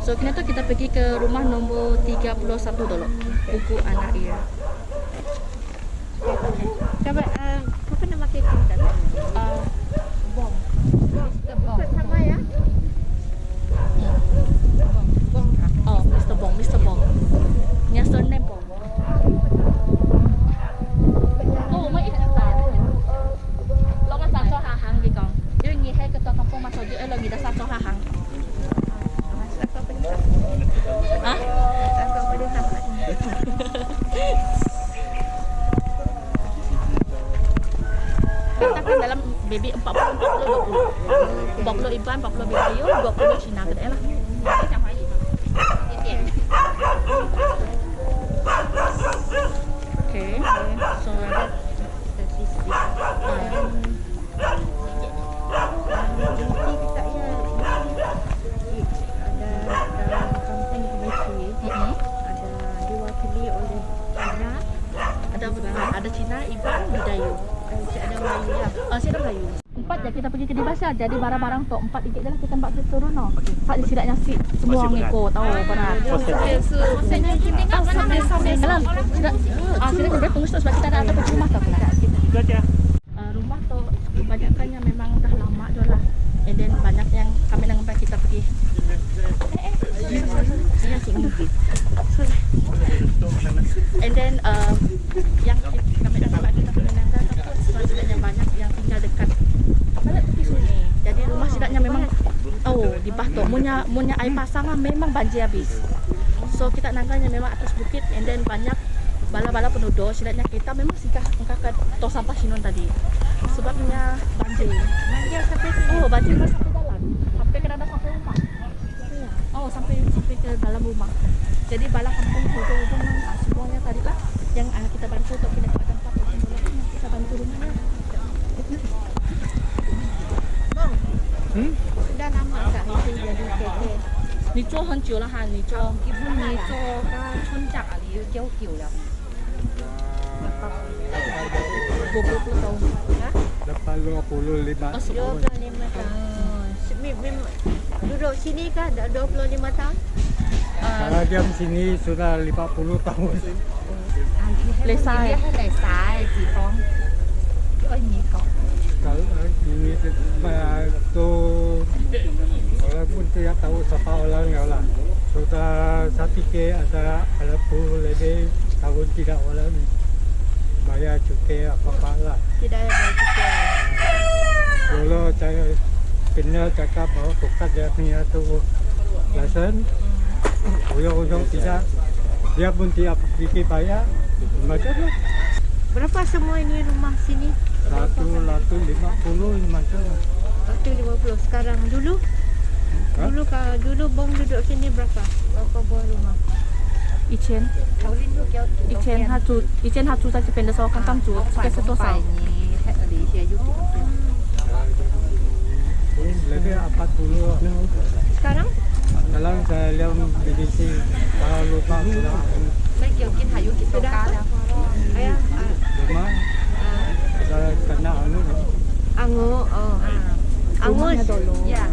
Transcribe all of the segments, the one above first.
So kini tuh kita pergi ke rumah nombor 31 dulu. Buku anak ia. Coba, apa nama kita tadi? Bong. Mr. Bong. Sama ya? Bong. Oh, Mr. Bong, Mr. Bong. Nya surname Bong. Oh, mấy ít lo kan satu hahang di kong. Dia ngi hai ketua kampung Mas Ojo lo ngi dah satu hahang. Hah? Tapi dalam baby 40 20 Iban 40 baby 20 Cina ke lah. Okay, so ada Cina, Iban, Bidayu. Ada Melayu ya. Ada Melayu. 4 je kita pergi ke Dibasa. Jadi barang-barang tu 4 ikut je lah kita tempat kita turun noh. Pak di sidaknya si semua orang ikut tahu benar. Maksudnya kita sampai dalam. Sini kita tunggu sebab kita ada pergi rumah tak pula. Itu aja. Rumah tu kebanyakannya memang dah lama dah lah. And then banyak yang kami dengan kita pergi. Ini sih mungkin. And then yang kami dengan kita menangkan sebenarnya banyak yang tinggal dekat balik pergi sungai. Jadi rumah sidaknya memang di Batok munya air pasang memang banjir habis. So kita nangkanya memang atas bukit and then banyak bala-bala penduduk. Sidaknya kita memang singgah ke tong sampah Sinon tadi. Sebabnya banjir. Banjir sampai banjir sampai jalan. Sampai ke dalam sampai rumah. Oh, sampai ke dalam rumah. Jadi bala kampung hujung-hujung semuanya tadi lah yang kita bantu untuk pindah ke tempat yang kita bantu rumahnya. Bang, sudah lama tak itu jadi KK? 你做很久了哈，你做基本你做個春節啊，你要交橋啦。 20 tahun. Ha? 85 tahun. 25 tahun. Duduk sini kah? Dah 25 tahun? Kalau diam sini sudah 50 tahun. Lesai. Dia lesai di Phong. Ở nhị cọc. Kalau ini tu orang pun tidak tahu siapa orangnya lah. Sudah satu ke ada puluh lebih tahun tidak orang bayar cukai apa-apa lah. Tidak ada juga. Dulu saya kena cakap bahawa tukar dia punya tu lesen. Ujung-ujung tidak, dia pun tidak fikir bayar. Macam tu. Berapa semua ini rumah sini? 150 macam. 150 sekarang dulu? Ha? Dulu Bong duduk sini berapa? Berapa buah rumah? 以前他住在这边的时候，刚刚住这个是多少？ Lebih 40. Sekarang? Sekarang saya lihat BBC kalau lupa sudah Sudah apa? Ayah, rumah saya kena anu. Angus. Oh. Angus. Ya,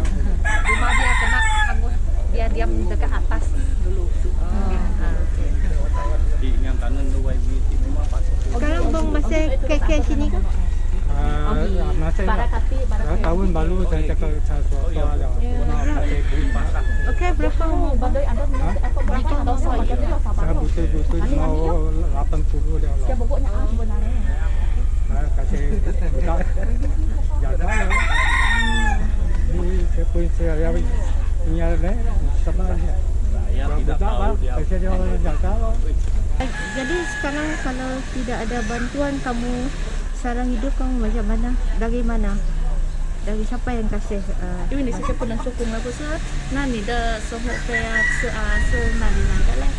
rumah dia kena hangus. Dia diam dekat atas dulu. Sekarang Bong masih KK sini kah? Masih tahun baru saya cakap sesuatu ada. Okey, berapa umur? Saya betul-betul mau 80 dah lah. Pokoknya sebenarnya. Kasih budak jaga lah. Ni saya pun saya punya ni sama dia. Budak lah, kasih dia orang jaga lah. Jadi sekarang kalau tidak ada bantuan kamu sekarang hidup kamu macam mana? Dari mana? Dari siapa yang kasih? 因为你是不能做工了，不是？那你的生活费啊，是哪里来的嘞？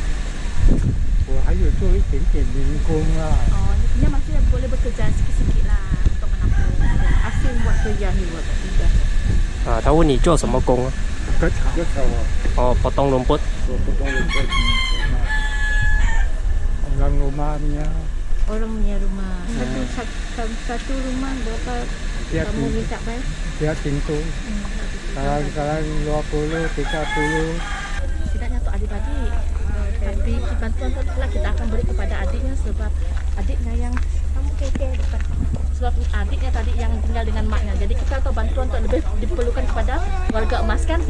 我还有做一点点零工啦。哦，你masih boleh bekerja sikit-sikit lah untuk menampung. Asing buat kerja ni buat tidak. 他问你做什么工啊？ potong rumput. Orang rumahnya. Orang punya rumah. Satu rumah berapa Tiap kamu minta bayar? Tiap pintu. Kadang-kadang 20, 30. pribadi. Tapi bantuan tu pula kita akan beri kepada adiknya sebab adiknya yang sebab adiknya tadi yang tinggal dengan maknya. Jadi kita tahu bantuan tu lebih diperlukan kepada warga emas kan.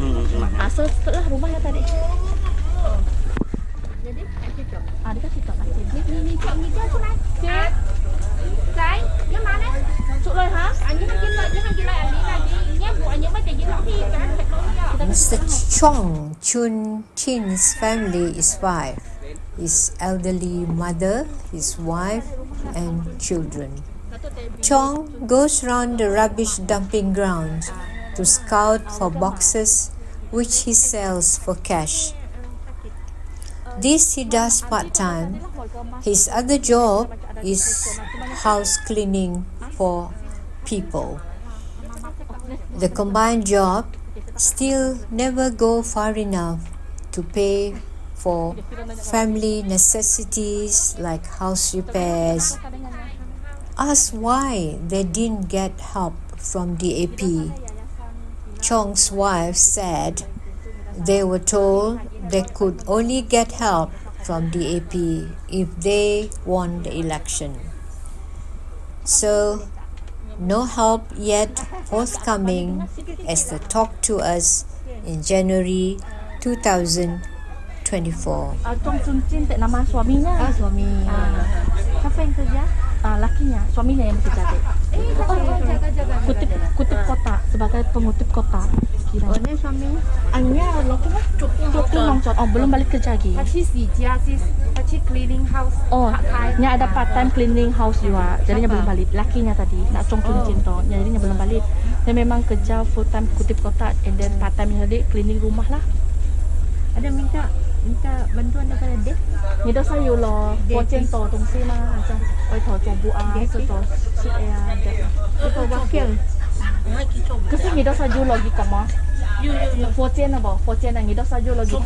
So setelah rumahnya tadi. Jadi dia kasih tahu Mr. Chong Chun Chin's family is five: his elderly mother, his wife, and children. Chong goes around the rubbish dumping grounds to scout for boxes which he sells for cash. This he does part-time. His other job is house cleaning for people. The combined job still never go far enough to pay for family necessities like house repairs. Asked why they didn't get help from DAP, Chong's wife said they were told they could only get help from DAP if they won the election. So, no help yet forthcoming as they talk to us in January 2024. Chong Chun Chin nama suaminya. Suami. Siapa yang kerja? Lakinya, suaminya yang bekerja. Kutip kota sebagai pengutip kota. Oh, ni suami. Anya lakinya cukup nongcot. Oh, belum balik kerja lagi. 他去洗家去他去 cleaning house Oh, part-time. nya ada part time cleaning house juga. Jadinya belum balik. Lakinya tadi nak Chong Chun Chin toh. Jadinya belum balik. Dia memang kerja full time kutip kota and then part time tadi cleaning rumah lah. Ada minta bantuan daripada DAP. 你都是有了火箭做东西吗？还是外头做布啊，还是做事呀的？ Itu wakil. 可是你都是有了一个吗？有火箭了不？火箭呢？你都是有了一个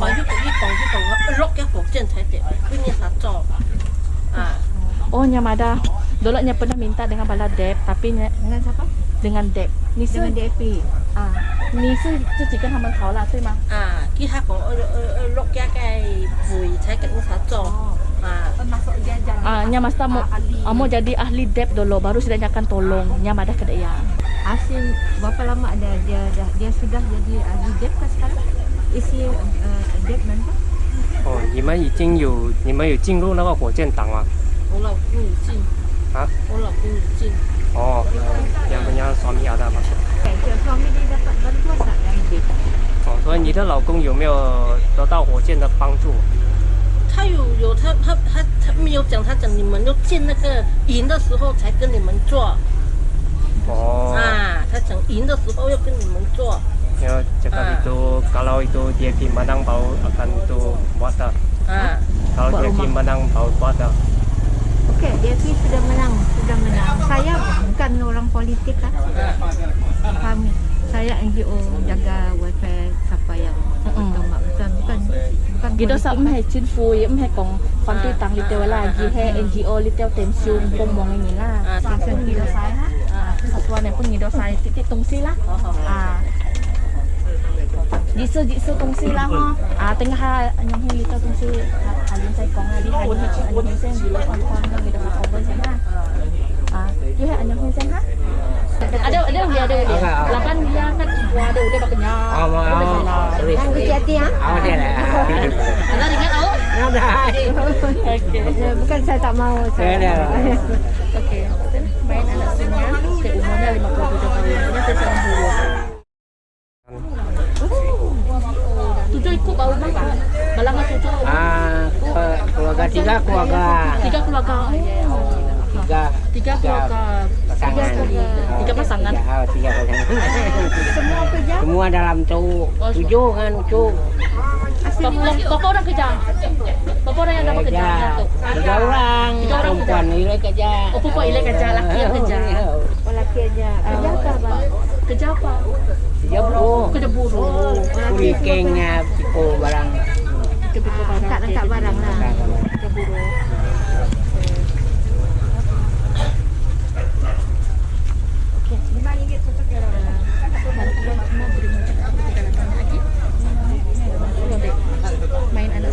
？Oh, nya Mada. Dulu nya pernah minta dengan bala DAP, tapi nya Dengan siapa? dengan DAP. Ni Dengan DAP. 你是自己跟他们讨了，对吗？Nya Masta mau jadi ahli DAP dulu, baru sudah akan tolong. Nya Mada ke dia. Asin berapa lama dia sudah jadi ahli DAP kan sekarang? Isi DAP nanti? 哦，你们有进入那个火箭党吗？啊？哦，yang punya suami ada masuk。 Suami dia dapat bantuan tak dari DAP? 哦，所以你的老公有没有得到火箭的帮助？他没有讲，他讲你们要进那个营的时候才跟你们做。哦。他讲营的时候要跟你们做。Ya, cakap itu kalau itu DAP menang baru akan itu buat dah. Kalau DAP menang baru buat dah. Okey, DAP sudah menang. Saya bukan orang politik kan. Kami, saya NGO jaga welfare siapa yang bukan Kita sắp hay chính phủ, hay còn phán tư tăng li tiêu là gì hay NGO li tiêu tem siung pom mong ini lah. Satuan ni dosai ha. Satuan ni pun ni dosai titik tungsi lah. Jisu tungsi lah ha. Tengah yang hi li tiêu tungsi halin sai kong ali hai ni sen di lo kon nang ni dah cover sen ha. Dia hai anyang hi sen ha. Ada dia. Lakan dia kan ada udah baknya. hati-hati ya. Ada dengan awak? Okay. Bukan saya tak mau. Okey. Main anak singa, umurnya 57 tahun. Dia seorang buruh. 7 ikut baru makan. Balangan 7. Keluarga 3 keluarga. 3 keluarga. 3 keluarga. Pasangan. 3 pasangan. 3 pasangan. Semua kerja. Semua dalam tu 7 kan tu. Bapak orang kerja. Bapak orang yang dapat kerja. 3 orang. Perempuan ini kerja. Oh, perempuan ini kerja, laki yang kerja. Oh, laki aja. Kerja apa, Bang? Kerja apa? Kerja buruh. Kerja buruh. Kurikengnya pikul barang. Angkat barang lah. Kerja buruh. Bantuan semua beri macam apa kita datang lagi. Main anak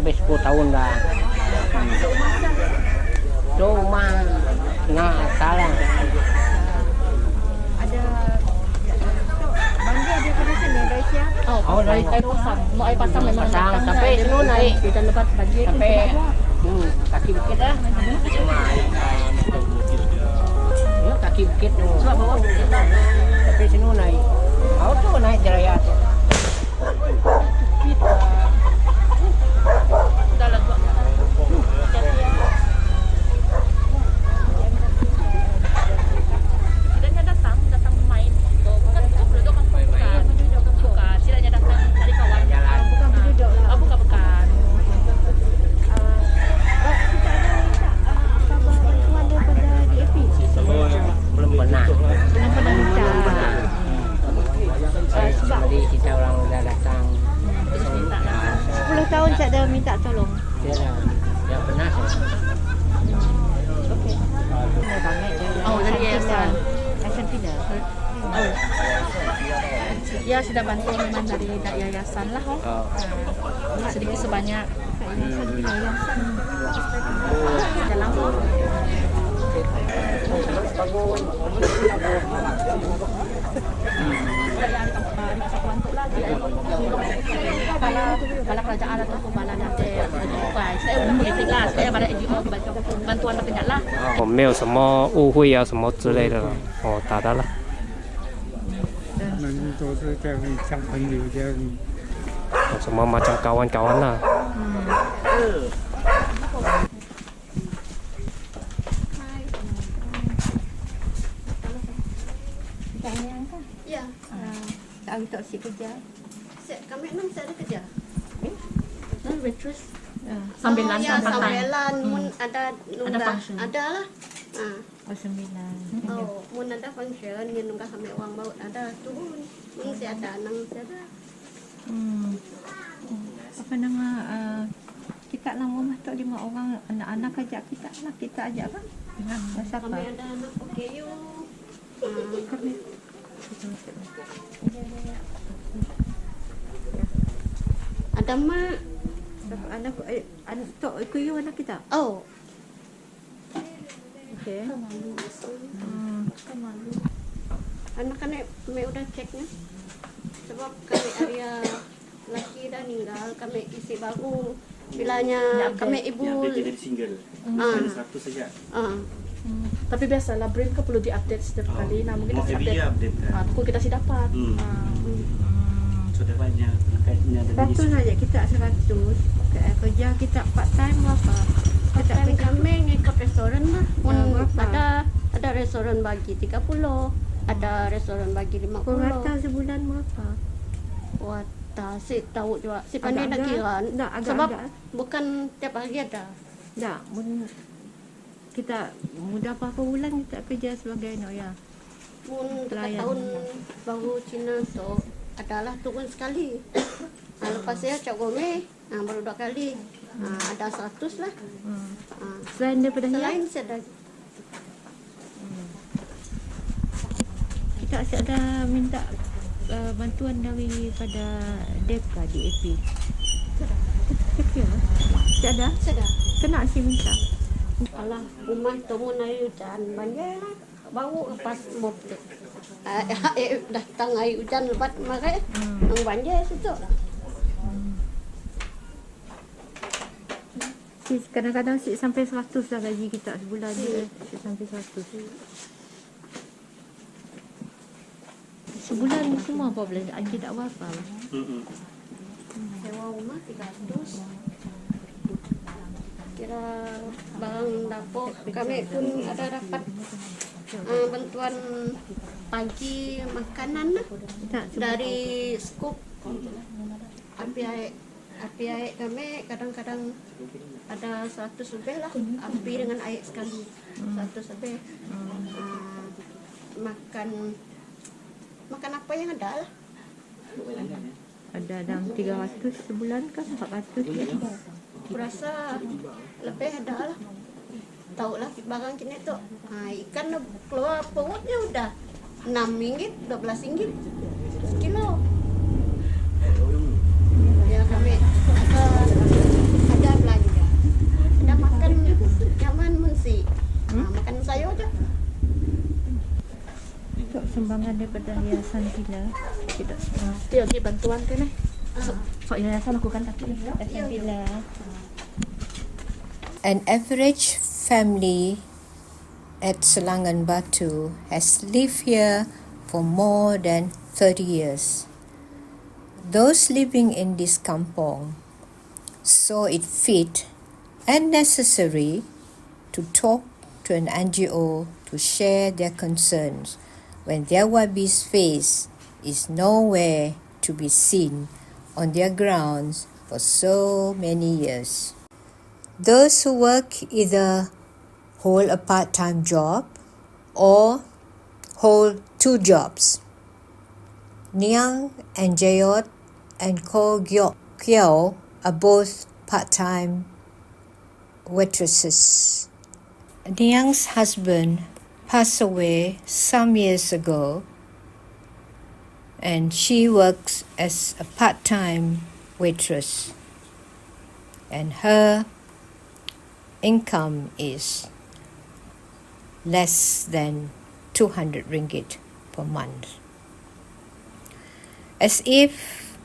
lebih 10 tahun dah. Cuma nggak salah. Ada banjir dia pada sini dari siapa? Oh, dari air pasang. Mau air pasang memang pasang datang sampai dah. sini naik. Hujan lebat banjir Sampai itu kaki bukit dah. Cuma ya, kaki bukit tu. sebab bawah bukit lah. Sampai sini naik. Auto naik jerayat. Dah lah buat. Tidaknya datang main. Bukan penduduk kampung bukan. Bukan, tidaknya datang cari kawan. Bukan penduduk lah. Oh, bukan. Kita ada minta kabar bantuan daripada DAP. Belum pernah. Belum pernah minta. Sebab Jadi kita orang dah datang. 10 tahun tak ada minta tolong. Dia pernah. Oh, dari yayasan. Yayasan Pina. Oh. Ya, sudah bantu memang dari yayasan lah. Oh. Sedikit sebanyak. Dalam bala kerajaan ataupun bala dari bukan saya politik lah, saya bala NGO bantuan rakyat lah. 我没有什么误会啊什么之类的了，打到了。我们都是这样像朋友这样。什么macam kawan-kawan lah. Ya. Tak ada tak kerja. Kami enam saya ada kerja. Waitress. Sambil lunch ya, part time. sambilan mun ada nunda function. ada lah. Oh 9. Oh, mun ada function yang nunggu sampai uang baut ada turun. Mun saya ada nang saya ada. Apa nama kita lah rumah tu 5 orang anak-anak ajak kita lah, kita ajak kan dengan siapa? Kami ada anak OKU. Kami ada mak anak tu kuyu anak kita. oh Okey. anak-anak kami udah ceknya sebab kami area laki dah meninggal kami isi baru bilanya kami ibu Dia jadi single. Ah. Hanya 100 saja. Tapi biasalah brain kan perlu diupdate setiap kali. Nah, mungkin Mau kita every year update kan. Pukul kita sih dapat. Sudah banyak terkaitnya dengan 100 saja kita 100. Kerja kita part time berapa? Kita kami kami ngikut restoran lah mun berapa? ada restoran bagi 30 ada restoran bagi 50 Rata sebulan berapa? wata si tahu juga si pandai nak Agak-agak. kira Tak, agak-agak. sebab bukan tiap hari ada Tak, kita mudah berapa bulan kita kerja sebagai ya. mun Pelayan. tahun baru Cina tu adalah turun sekali. Lepas saya cak gome baru 2 kali. Ada 100 lah. Selain daripada Selain hias, saya ada kita asyik ada minta bantuan daripada DEPKA, DAP. Tak ada? saya ada. Kena asyik minta. Alah rumah tu mun air hujan banjir lah. Bau lepas mob tu. Datang air hujan lebat makai nang banjir situ. Kadang-kadang asyik sampai 100 lah gaji kita sebulan je. Asyik sampai 100. Sebulan ni semua apa belanjaan kita berapa? Sewa rumah 300. Kira barang dapur kami pun ada dapat bantuan pagi makanan lah dari Scoop api air kami kadang-kadang ada 100 lebih lah api dengan air sekali 100 lebih makan apa yang ada lah Ada dalam 300 sebulan kan? 400 ya? aku rasa lebih ada lah tahu lah barang kini tu ikan keluar perutnya udah RM6 RM12 sekilo ya kami ada sumbangan daripada Yayasan Villa. Tidak. Dia bagi bantuan kan so yayasan lakukan kaki Yayasan Villa. An average family at Selangan Batu has lived here for more than 30 years. Those living in this kampong saw it fit and necessary to talk to an NGO to share their concerns when their Wabi's face is nowhere to be seen on their grounds for so many years. Those who work either hold a part-time job or hold 2 jobs. Niang and Jayot and Ko Gyok Kiao are both part-time waitresses. Niang's husband passed away some years ago, and she works as a part-time waitress, and her income is less than 200 ringgit per month. As if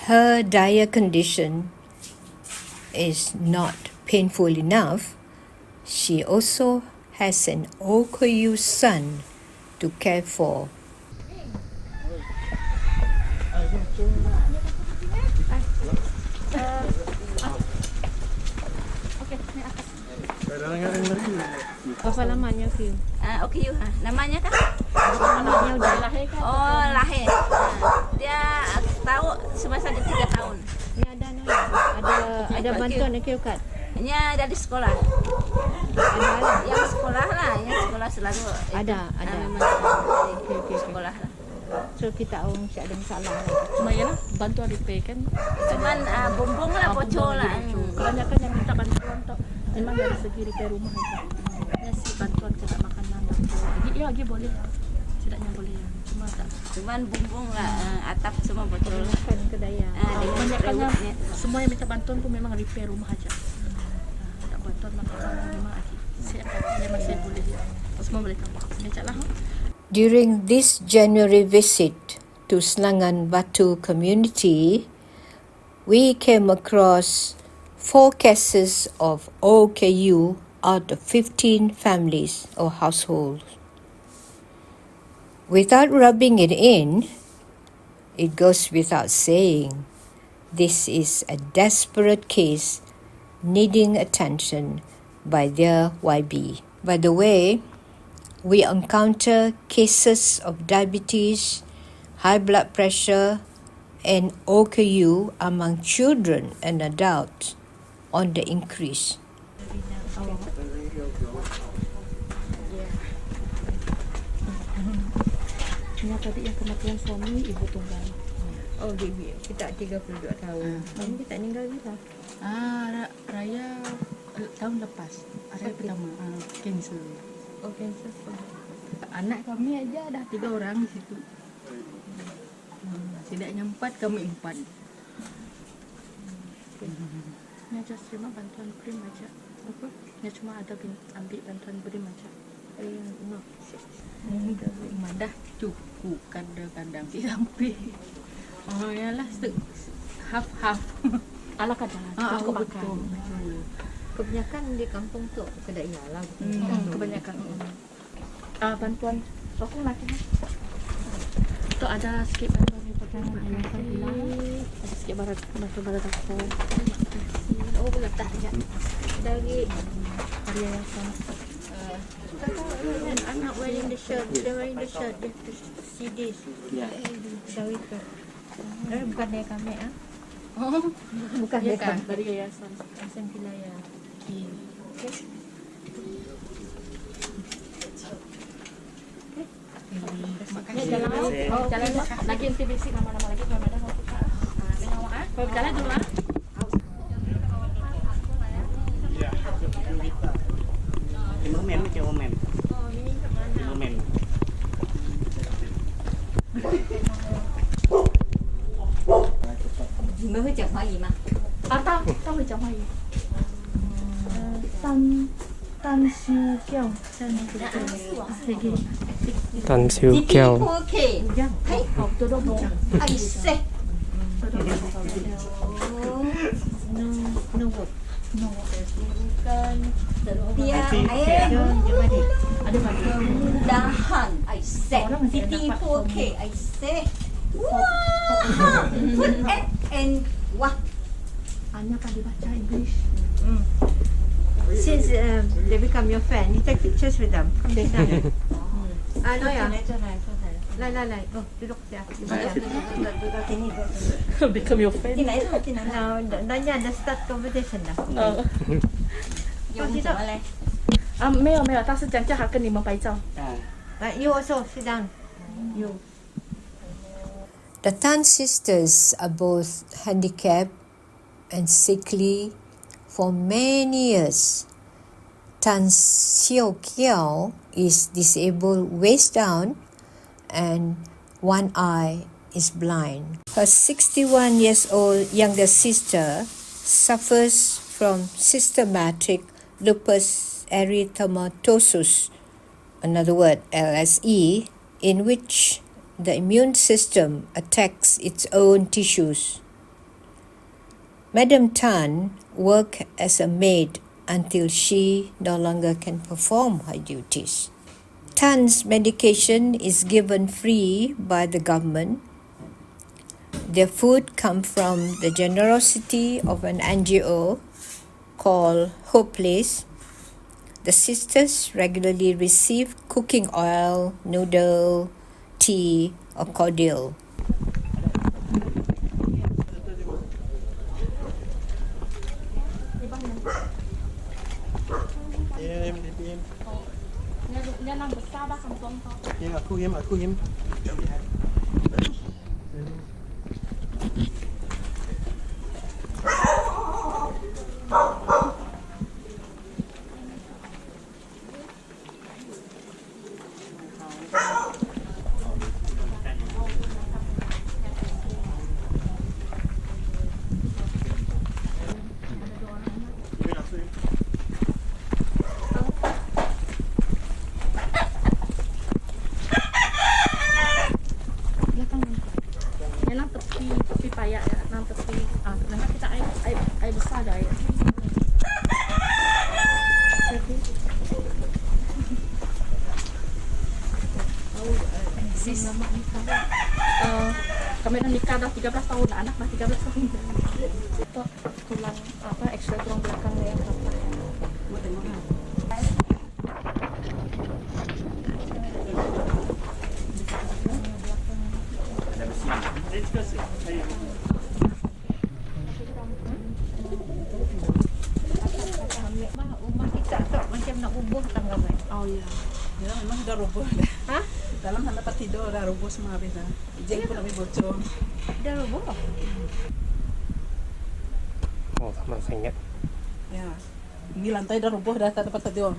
her dire condition is not painful enough, she also has an OKU son to care for. Berapa lamanya View? Okey, namanya kan? Anaknya udah lahir kan? Oh, lahir. Dia tahu semasa dia 3 tahun. Ini ada bantuan Okey Kat. Ini dari sekolah. Yang sekolah lah, yang sekolah selalu Ada. Okey, sekolah lah. So kita orang tak ada masalah. Cuma ya lah bantuan repair kan. Cuman bumbung lah, bocor lah. Kebanyakan yang minta bantuan tu memang dari segi repair rumah aja. Ngasih bantuan kita makanan dapur. Ya, lagi boleh. Tidaknya boleh ya. Cuma tak. Cuman bumbung lah, atap semua bocor. Bukan kedaya. Kebanyakannya semua yang minta bantuan pun memang repair rumah aja. Tak bantuan makanan memang lagi. Saya masih boleh. Semua boleh tambah. Macamlah. During this January visit to Selangan Batu community, we came across 4 cases of OKU out of 15 families or households. Without rubbing it in, it goes without saying, this is a desperate case needing attention by their YB. By the way, we encounter cases of diabetes, high blood pressure, and OKU among children and adults on the increase. Ini tadi yang kematian suami ibu tunggal. Oh, baby. Kita 32 tahun. Ini tak meninggal gila. Raya tahun lepas. Raya pertama kanser. Oh, kanser. Anak kami aja dah 3 orang di situ. Setidaknya 4, kami 4. Ini aja terima bantuan BRIM aja. Apa? Ini cuma ada ambil bantuan BRIM aja. Dah cukup kadang-kadang sampai. Oh yalah half. Ala kadang. Cukup betul. Kebanyakan di kampung tu kedai lah. Kebanyakan. Bantuan sokong lagi. Tu ada sikit bantuan yang pertama ada sikit bantuan aku. Oh, boleh tak ya. Dari yayasan. Anak wearing the shirt, they're wearing the shirt. They have to see this. Ya. Dari itu. Bukan dari kami ah. Oh, bukan dari kami. Dari yayasan. Yayasan Vilaya. Okay. Jalan lagi NTBC nama-nama lagi kalau ada mau buka. Kalau jalan dulu ah. Cameraman, cameraman. Cameraman. Mới hơi chẳng hỏi gì mà. Tao hơi chẳng hỏi gì. Tan siêu kiêu. Tan siêu kiêu. Tan Siu Kiao. Okay. Hey, I say. Dia kemudahan, I say. Ditipu, okay, I say. Wah, put and wah. Anya kan dibaca English. Since they become your friend, you take pictures with them. Come sit down. Noya. Lai. Oh, duduk dia. Become your friend. Now, Nonya dah start conversation dah. 没有，他是讲叫他跟你们拍照。 But you also sit down. You. The Tan sisters are both handicapped and sickly for many years. Tan Siu Kiao is disabled waist down and one eye is blind. Her 61 years old younger sister suffers from systematic lupus erythematosus, another word LSE, in which the immune system attacks its own tissues. Madam Tan worked as a maid until she no longer can perform her duties. Tan's medication is given free by the government. Their food comes from the generosity of an NGO called Hope Place. The sisters regularly receive cooking oil, noodle, tea, or cordial. Dia nang besar dah kan tuan kau. Aku him. Dia nang tepi payak ya, nang tepi. Nanti kita air besar dah air. Sis lama nikah. Kami dah nikah dah 13 tahun, anak dah 13 tahun. Itu tulang ekstra tulang belakang yang patah. Rumah kita tak macam nak rubuh tangga kan? Oh ya. Ya, memang sudah roboh dah. Hah? Dalam tempat tidur dah roboh semua habis dah. Jeng pun habis bocor. Dah rubuh? Oh, masih ingat. Ya. Ini lantai dah roboh dah tak dapat tidur.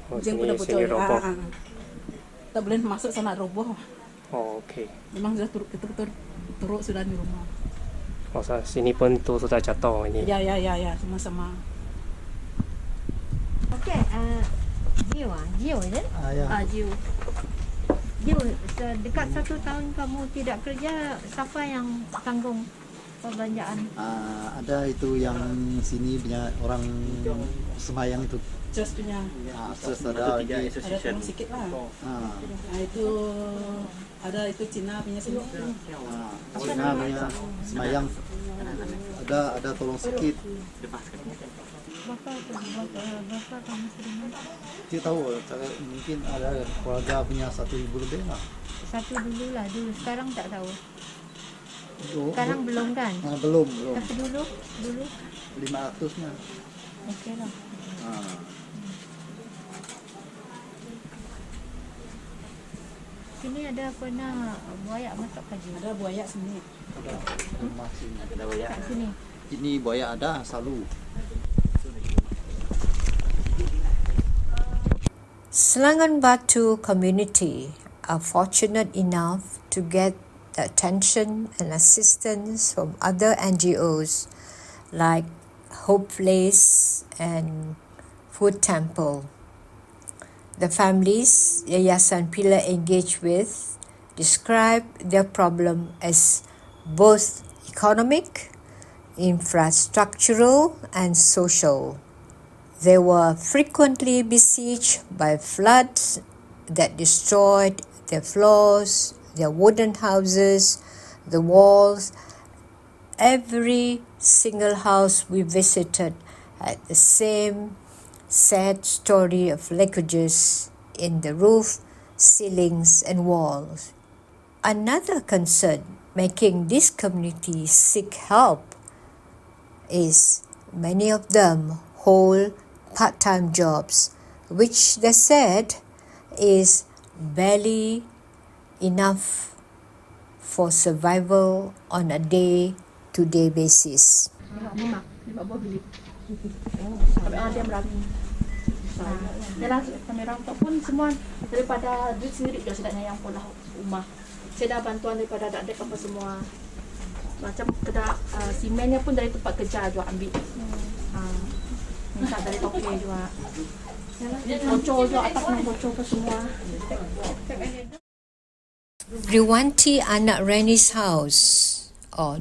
Oh, Jeng pun dah bocor. sini roboh. Tak boleh masuk sana roboh. Oh, okey. Memang sudah teruk sudah di rumah. Oh, sini pun tu sudah jatuh ini. Ya, sama-sama. Okay, Gio is it? Ya. Jiu. Gio, dekat 1 tahun kamu tidak kerja, siapa yang tanggung perbelanjaan? Ada itu yang sini punya orang semayang itu. Just punya. Terus ada lagi. Ada turun sikit lah. Nah, itu ada itu Cina punya sini. Cina punya semayang. Ada tolong sikit. Berapa kamu terima? Tidak tahu, mungkin ada keluarga punya 1,000 lebih lah. Satu dulu. Sekarang tak tahu. Sekarang belum kan? Belum. Tapi dulu 500 nya. okey lah. Sini ada pernah buaya masuk kerja? Ada buaya sini. Ada buaya. Kat sini. Ini buaya ada selalu. Selangan Batu community are fortunate enough to get the attention and assistance from other NGOs like Hope Place and Food Temple. The families Yayasan Pillar engaged with describe their problem as both economic, infrastructural, and social. They were frequently besieged by floods that destroyed their floors, their wooden houses, the walls. Every single house we visited had the same sad story of leakages in the roof, ceilings, and walls. Another concern making this community seek help is many of them hold part-time jobs, which they said is barely enough for survival on a day-to-day basis. Lima buah beli. Dia berani. Yalah, kami rampok pun semua daripada duit sendiri dah sedaknya yang pola rumah. Saya dah bantuan daripada adik apa semua. Macam kedai simennya pun dari tempat kerja juga ambil. Minta dari toko juga. Bocor juga atap yang bocor ke semua. Riwanti Anak Rani's house,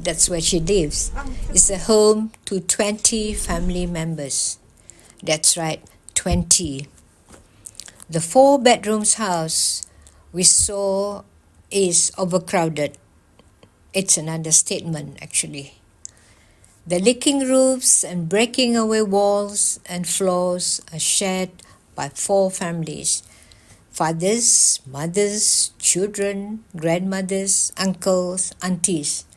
that's where she lives, is a home to 20 family members. That's right, 20. The 4-bedrooms house we saw is overcrowded. It's an understatement, actually. The leaking roofs and breaking away walls and floors are shared by 4 families: fathers, mothers, children, grandmothers, uncles, aunties,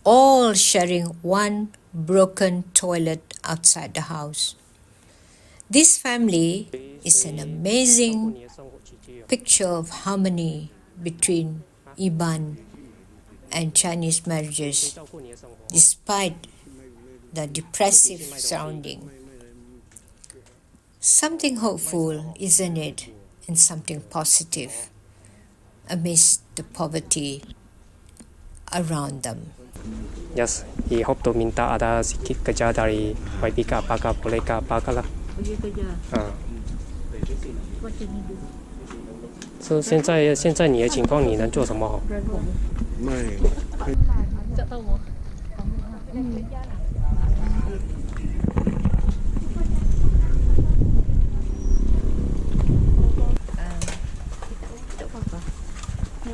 all sharing one broken toilet outside the house. This family is an amazing picture of harmony between Iban and Chinese marriages, despite the depressive surrounding. Something hopeful, isn't it? And something positive amidst the poverty around them. Yes, he hope to minta ada sikit kerja dari YB ke apakah boleh ke apakah lah. Boleh kerja. Macam ni. So 现在你的情况你能做什么好？Tak tahu.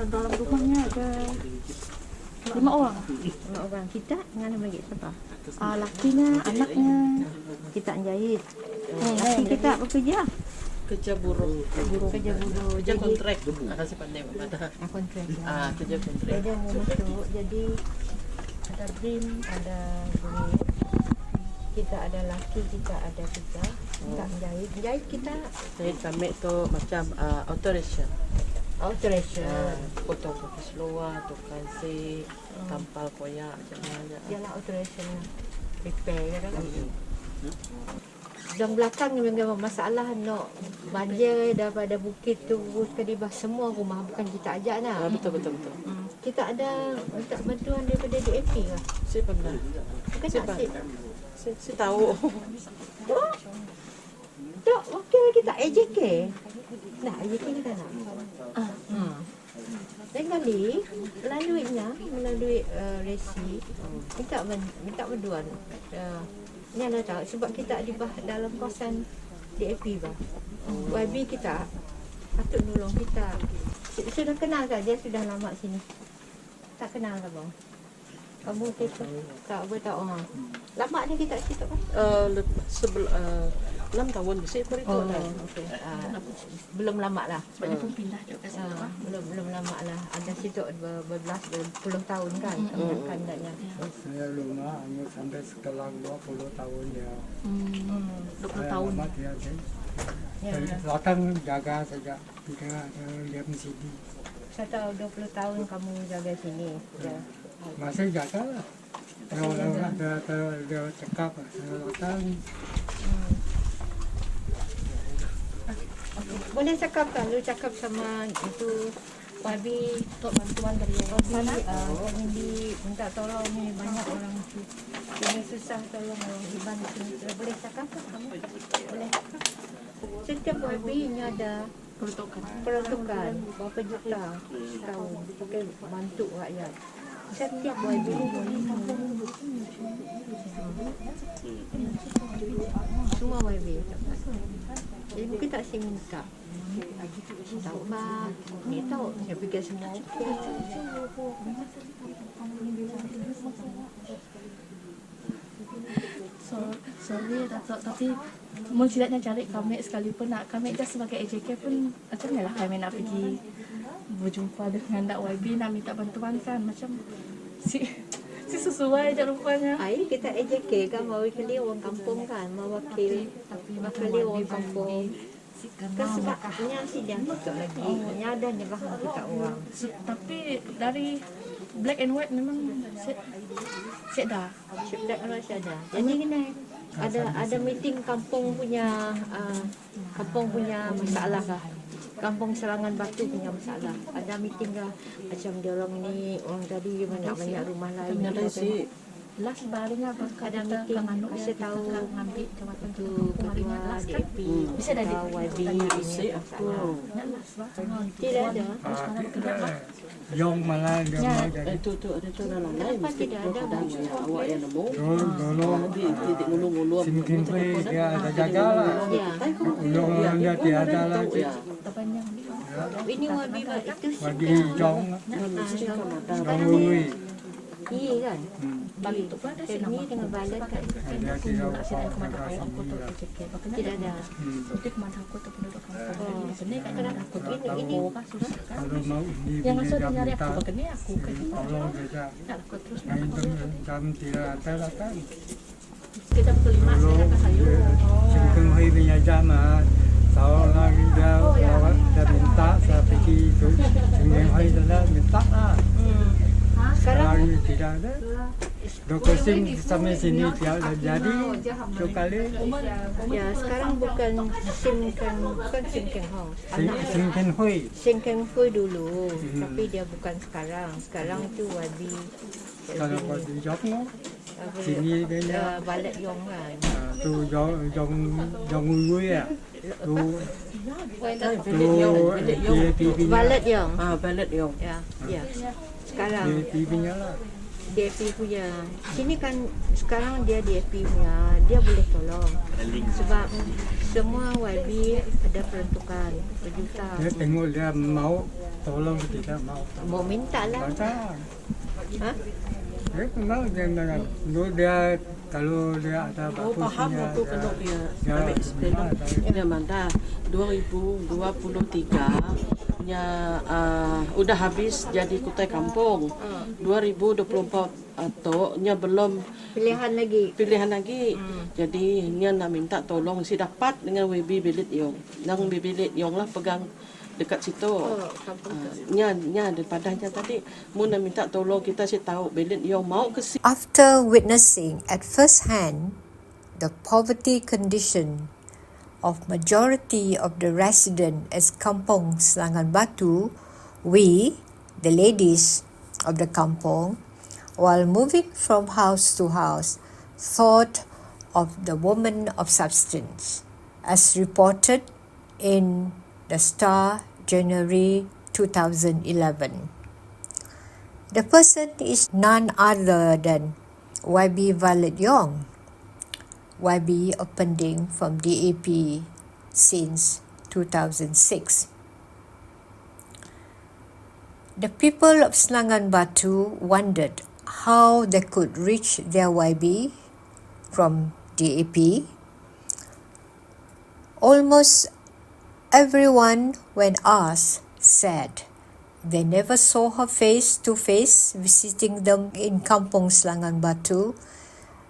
Dalam rumahnya ada 5 orang. 5 orang. Kita dengan lagi siapa? Lakinya, anaknya. Kita jahit. Laki kita bekerja. Kerja buruh. Kerja buruh. Kerja kontrak. Kasih pandai mana? Kontrak. Kerja kontrak. Dia mau masuk. Jadi ada BRIM, ada duit. Kita ada laki, kita ada kita. Kita menjahit. Jahit kita. Jahit kami tu macam alteration. Alteration. Potong kaki luar, tukang si, tampal koyak macam mana. Ialah alteration. Repair kan. Dan belakang memang masalah nak banjir daripada bukit tu ke Dibah, semua rumah bukan kita ajak nak. Betul. Kita ada minta bantuan daripada DAP ke? Saya pernah. Bukan saya tak saya tahu. Tak, wakil kita AJK. Nah, AJK kita nak. Dan kali melalui resi minta bantuan. Ni anda tahu sebab kita di dalam kawasan DAP bah. YB kita patut nolong kita. Sudah kenal tak dia sudah lama sini? Tak kenal ke bang? Kamu tak tahu lama ni kita cerita kan? 6 tahun bisa itu dah. Okay. Belum lama lah. Sebabnya pun pindah juga sana. Belum lama lah. Ada situ berpuluh tahun kan. Kan daknya. Saya rumah hanya sampai sekolah 20 tahun ya. 20 tahun. Dari belakang jaga saja. Kita lihat CD. Saya tahu 20 tahun kamu jaga sini. Masih jaga lah. Kalau ada cekap, saya datang. Boleh cakap kan? Lu cakap sama itu Wabi untuk bantuan dari sana. Wabi minta tolong ni banyak orang tu. Ini susah tolong orang Iban sini. Boleh cakap tak kamu? Boleh cakap? Setiap YB nya ada peruntukan berapa juta setahun pakai bantu rakyat. Setiap YB semua YB dapat. Jadi mungkin tak saya minta. Tahu bang, ni tahu saya fikir semua okey. Sorry Datuk, tapi mau silapnya cari kami sekalipun nak kami just sebagai AJK pun macam mana lah kami nak pergi berjumpa dengan Dak YB nak minta bantuan kan macam si sesuai je rupanya. Ai kita AJK kan mewakili orang kampung kan, mewakili orang kampung. Kan sebabnya sidang kita lagi, hanya ada nyebahan kita orang. Tapi dari black and white memang saya dah. Jadi gini, ada meeting kampung punya masalah kah? Kampung Serangan Batu punya masalah. Ada meeting kah? Macam dia orang ni orang tadi banyak rumah lain. Last barunya ada meeting kasih tahu ngambil jawatan tu ketua DAP bisa dari YB ini masalah. Tidak ada. Yang malah dia mau jadi. Itu ada tu dalam lain mesti ada awak yang nemu. Dulu titik ngulu-ngulu Simkinhui dia ada jaga lah. Ulung dia tiada lagi. Ini YB itu Bagi Jong Lui. Iya kan? Bagi itu pun ada sih Ini dengan balet kan? Dia tidak Tidak ada. Untuk kemana aku tu penduduk kampung. Benar kan? Kenapa aku tu ini sudah kan? Kalau mau ini Yang asal dia nyari aku begini aku kan. Allah saja. Aku terus Jam tidak ada kan. kita pukul 5 saya datang sayur. Simkinhui punya jam seorang dia minta saya pergi itu Simkinhui sudah minta lah. Sekarang tidak ada. Dokter Sim sampai sini dia jadi sekali. Ya sekarang bukan Simkinhui. Simkinhui dulu, tapi dia bukan sekarang. Sekarang itu YB. Kalau kau di Jogno, sini dia Balet Yong kan. Tu Jong Lui ya. Tu Balet Yong. Balet Yong. Ya. Sekarang DAP-nya lah. DAP punya. Sini kan sekarang dia DAP punya, dia boleh tolong. Sebab semua YB ada peruntukan berjuta. Dia tengok dia mau tolong tidak mau. Mau minta lah. Macam. Ha? Dia kenal dia dengan. Dia kalau dia ada bagusnya. Faham aku kena dia ambil disclaimer. Ini Amanda 2023 nya udah habis jadi Kutai Kampung. 2024 atau nya belum pilihan lagi. Jadi nya nak minta tolong si dapat dengan WB Bilit Yong. Nang Bilit Yong lah pegang dekat situ. Nya daripadanya tadi mu nak minta tolong kita si tahu Bilit Yong mau ke sini. After witnessing at first hand the poverty condition of majority of the residents at Kampung Serangan Batu, we, the ladies of the kampung, while moving from house to house, thought of the woman of substance, as reported in the Star, January 2011. The person is none other than YB Valet Yong, YB Opending from DAP since 2006. The people of Serangan Batu wondered how they could reach their YB from DAP. Almost everyone, when asked, said they never saw her face to face visiting them in Kampung Serangan Batu,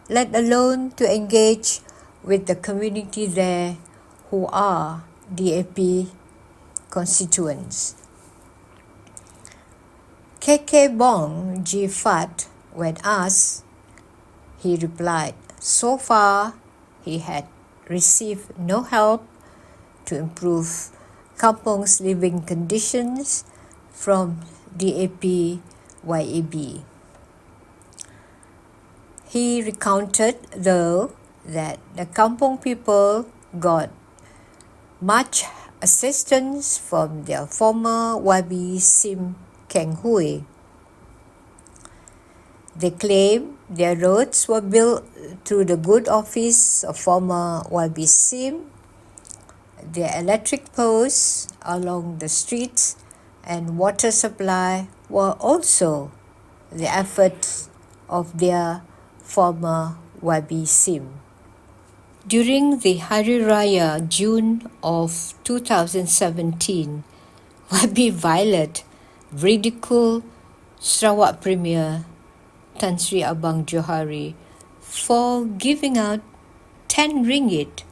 let alone to engage with the community there who are DAP constituents. KK Bong G. Fat, when asked, he replied, so far he had received no help to improve Kampung's living conditions from DAP YAB. He recounted, though, that the Kampung people got much assistance from their former YB Sim Keng Hui. They claim their roads were built through the good office of former YB Sim. Their electric posts along the streets and water supply were also the efforts of their former YB Sim. During the Hari Raya June of 2017, YB Violet ridiculed Sarawak Premier Tan Sri Abang Johari for giving out 10 ringgit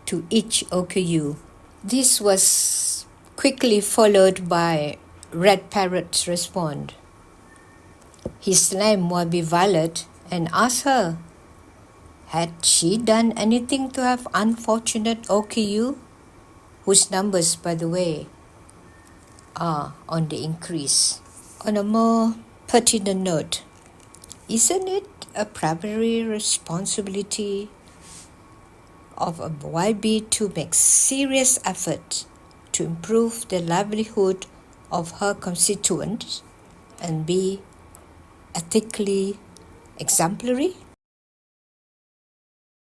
to each OKU. This was quickly followed by Red Parrot's response. He slammed YB Violet and asked her, had she done anything to have unfortunate OKU, whose numbers, by the way, are on the increase? On a more pertinent note, isn't it a primary responsibility of a YB to make serious effort to improve the livelihood of her constituents and be ethically exemplary?